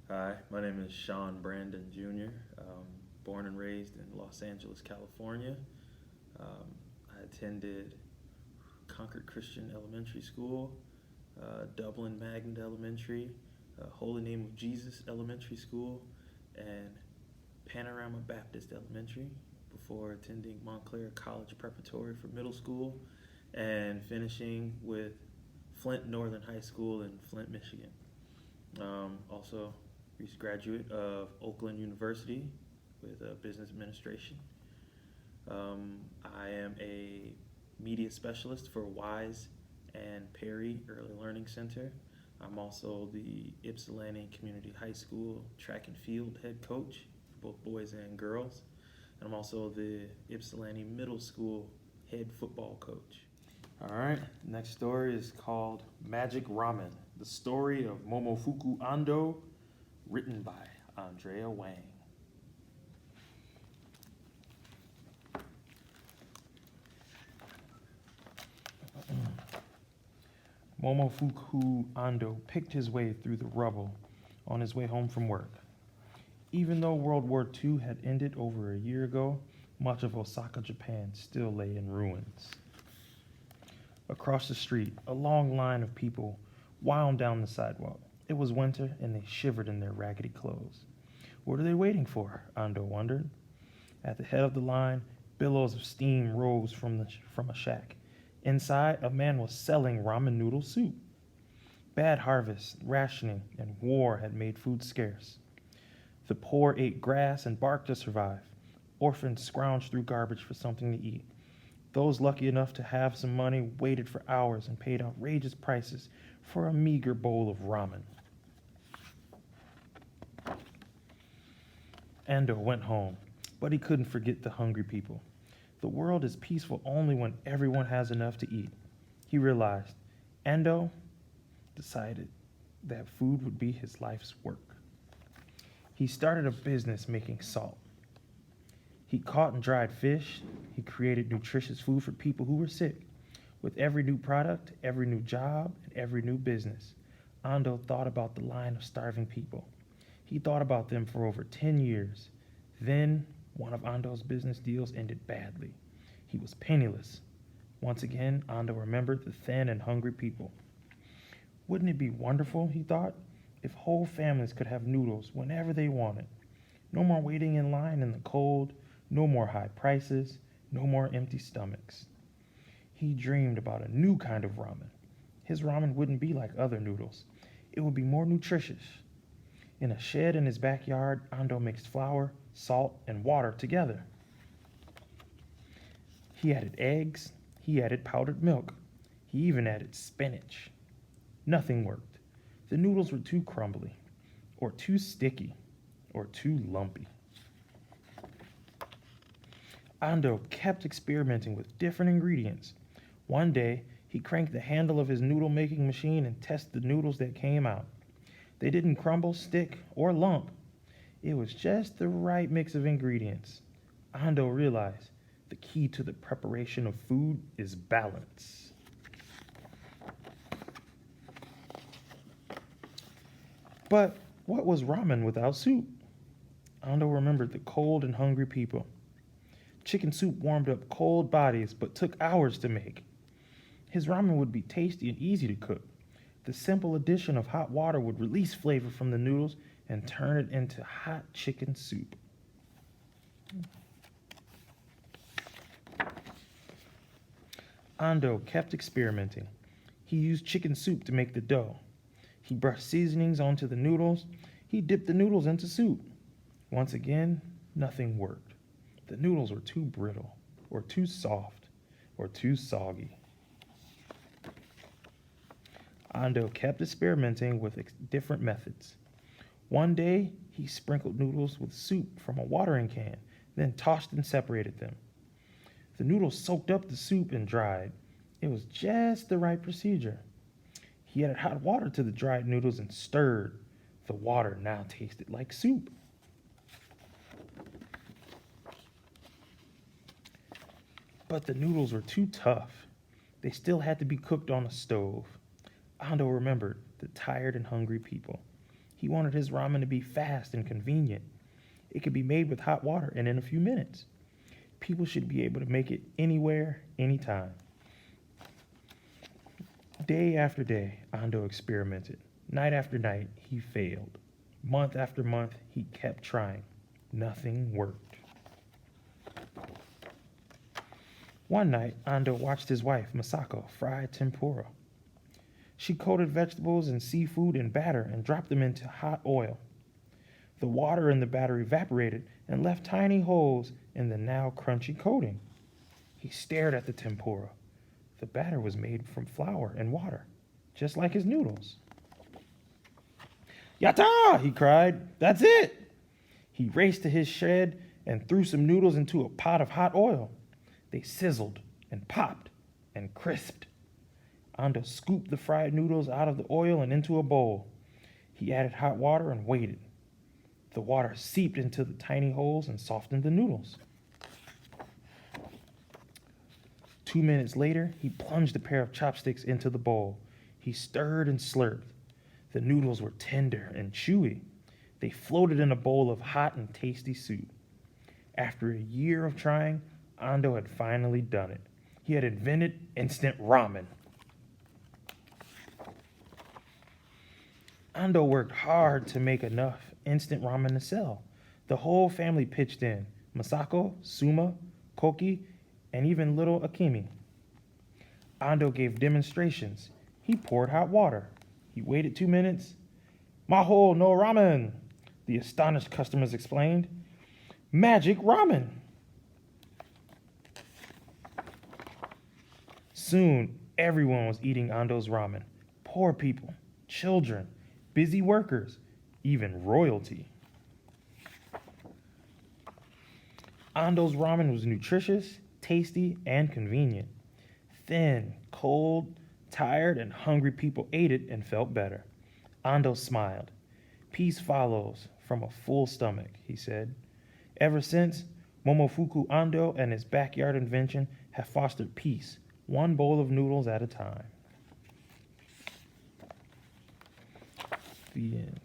Hi, my name is Sean Brandon Jr., born and raised in Los Angeles, California. I attended Concord Christian Elementary School, Dublin Magnet Elementary, Holy Name of Jesus Elementary School, and Panorama Baptist Elementary before attending Montclair College Preparatory for middle school and finishing with Flint Northern High School in Flint, Michigan. Also, recent graduate of Oakland University with business administration. I am a media specialist for Wise and Perry Early Learning Center. I'm also the Ypsilanti Community High School track and field head coach for both boys and girls. And I'm also the Ypsilanti Middle School head football coach. All right, next story is called Magic Ramen, the story of Momofuku Ando, written by Andrea Wang. Momofuku Ando picked his way through the rubble on his way home from work. Even though World War II had ended over a year ago, much of Osaka, Japan still lay in ruins. Across the street, a long line of people wound down the sidewalk. It was winter, and they shivered in their raggedy clothes. What are they waiting for? Ando wondered. At the head of the line, billows of steam rose from a shack. Inside, a man was selling ramen noodle soup. Bad harvest, rationing, and war had made food scarce. The poor ate grass and bark to survive. Orphans scrounged through garbage for something to eat. Those lucky enough to have some money waited for hours and paid outrageous prices for a meager bowl of ramen. Ando went home, but he couldn't forget the hungry people. The world is peaceful only when everyone has enough to eat. He realized. Ando decided that food would be his life's work. He started a business making salt. He caught and dried fish. He created nutritious food for people who were sick. With every new product, every new job, and every new business, Ando thought about the line of starving people. He thought about them for over 10 years. Then, one of Ando's business deals ended badly. He was penniless. Once again, Ando remembered the thin and hungry people. Wouldn't it be wonderful, he thought, if whole families could have noodles whenever they wanted? No more waiting in line in the cold, no more high prices, no more empty stomachs. He dreamed about a new kind of ramen. His ramen wouldn't be like other noodles. It would be more nutritious. In a shed in his backyard, Ando mixed flour, salt, and water together. He added eggs. He added powdered milk. He even added spinach. Nothing worked. The noodles were too crumbly, or too sticky, or too lumpy. Ando kept experimenting with different ingredients. One day, he cranked the handle of his noodle making machine and tested the noodles that came out. They didn't crumble, stick, or lump. It was just the right mix of ingredients. Ando realized the key to the preparation of food is balance. But what was ramen without soup? Ando remembered the cold and hungry people. Chicken soup warmed up cold bodies but took hours to make. His ramen would be tasty and easy to cook. The simple addition of hot water would release flavor from the noodles and turn it into hot chicken soup. Ando kept experimenting. He used chicken soup to make the dough. He brushed seasonings onto the noodles. He dipped the noodles into soup. Once again, nothing worked. The noodles were too brittle, or too soft, or too soggy. Ando kept experimenting with different methods. One day, he sprinkled noodles with soup from a watering can, then tossed and separated them. The noodles soaked up the soup and dried. It was just the right procedure. He added hot water to the dried noodles and stirred. The water now tasted like soup. But the noodles were too tough. They still had to be cooked on a stove. Ando remembered the tired and hungry people. He wanted his ramen to be fast and convenient. It could be made with hot water and in a few minutes. People should be able to make it anywhere, anytime. Day after day, Ando experimented. Night after night, he failed. Month after month, he kept trying. Nothing worked. One night, Ando watched his wife, Masako, fry tempura. She coated vegetables and seafood in batter and dropped them into hot oil. The water in the batter evaporated and left tiny holes in the now crunchy coating. He stared at the tempura. The batter was made from flour and water, just like his noodles. Yatta! He cried. That's it! He raced to his shed and threw some noodles into a pot of hot oil. They sizzled and popped and crisped. Ando scooped the fried noodles out of the oil and into a bowl. He added hot water and waited. The water seeped into the tiny holes and softened the noodles. 2 minutes later, he plunged a pair of chopsticks into the bowl. He stirred and slurped. The noodles were tender and chewy. They floated in a bowl of hot and tasty soup. After a year of trying, Ando had finally done it. He had invented instant ramen. Ando worked hard to make enough instant ramen to sell. The whole family pitched in. Masako, Suma, Koki, and even little Akemi. Ando gave demonstrations. He poured hot water. He waited 2 minutes. Maho no ramen, the astonished customers explained. Magic ramen. Soon, everyone was eating Ando's ramen. Poor people, children, busy workers, even royalty. Ando's ramen was nutritious, tasty, and convenient. Thin, cold, tired, and hungry people ate it and felt better. Ando smiled. Peace follows from a full stomach, he said. Ever since, Momofuku Ando and his backyard invention have fostered peace, one bowl of noodles at a time. The end.